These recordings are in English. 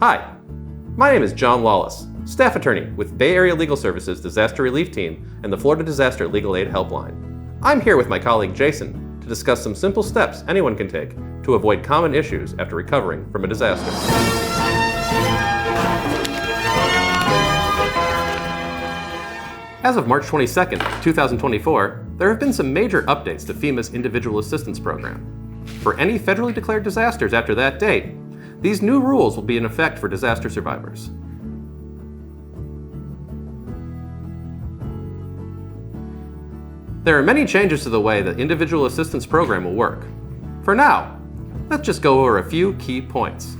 Hi, my name is John Lawless, staff attorney with Bay Area Legal Services Disaster Relief Team and the Florida Disaster Legal Aid Helpline. I'm here with my colleague Jason to discuss some simple steps anyone can take to avoid common issues after recovering from a disaster. As of March 22, 2024, there have been some major updates to FEMA's Individual Assistance Program. For any federally declared disasters after that date, these new rules will be in effect for disaster survivors. There are many changes to the way the Individual Assistance Program will work. For now, let's just go over a few key points.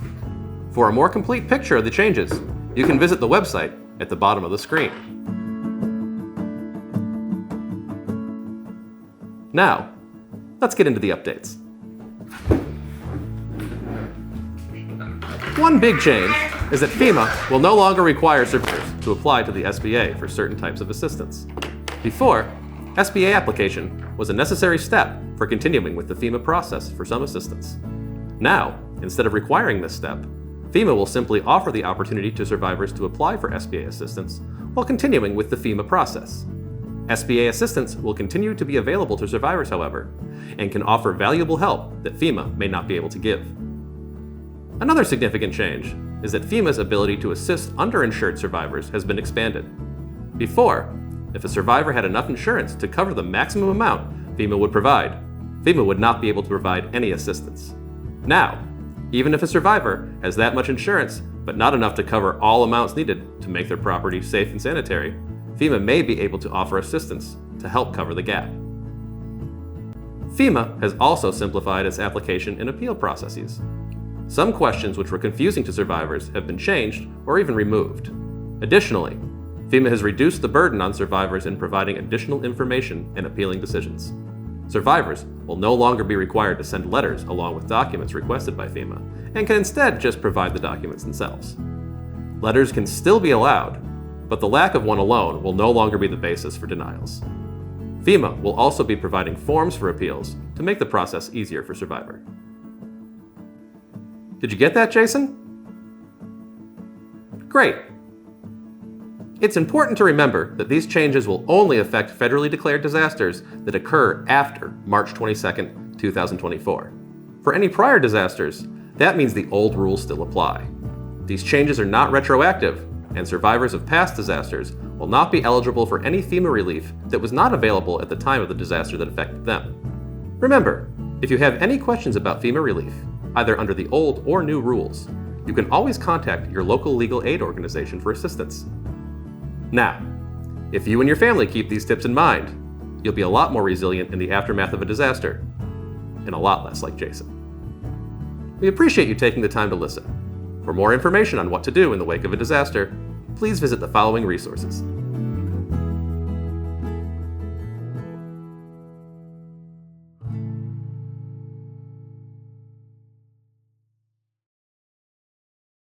For a more complete picture of the changes, you can visit the website at the bottom of the screen. Now, let's get into the updates. One big change is that FEMA will no longer require survivors to apply to the SBA for certain types of assistance. Before, SBA application was a necessary step for continuing with the FEMA process for some assistance. Now, instead of requiring this step, FEMA will simply offer the opportunity to survivors to apply for SBA assistance while continuing with the FEMA process. SBA assistance will continue to be available to survivors, however, and can offer valuable help that FEMA may not be able to give. Another significant change is that FEMA's ability to assist underinsured survivors has been expanded. Before, if a survivor had enough insurance to cover the maximum amount FEMA would provide, FEMA would not be able to provide any assistance. Now, even if a survivor has that much insurance, but not enough to cover all amounts needed to make their property safe and sanitary, FEMA may be able to offer assistance to help cover the gap. FEMA has also simplified its application and appeal processes. Some questions which were confusing to survivors have been changed or even removed. Additionally, FEMA has reduced the burden on survivors in providing additional information and appealing decisions. Survivors will no longer be required to send letters along with documents requested by FEMA and can instead just provide the documents themselves. Letters can still be allowed, but the lack of one alone will no longer be the basis for denials. FEMA will also be providing forms for appeals to make the process easier for survivor. Did you get that, Jason? Great. It's important to remember that these changes will only affect federally declared disasters that occur after March 22, 2024. For any prior disasters, that means the old rules still apply. These changes are not retroactive, and survivors of past disasters will not be eligible for any FEMA relief that was not available at the time of the disaster that affected them. Remember, if you have any questions about FEMA relief, either under the old or new rules, you can always contact your local legal aid organization for assistance. Now, if you and your family keep these tips in mind, you'll be a lot more resilient in the aftermath of a disaster, and a lot less like Jason. We appreciate you taking the time to listen. For more information on what to do in the wake of a disaster, please visit the following resources.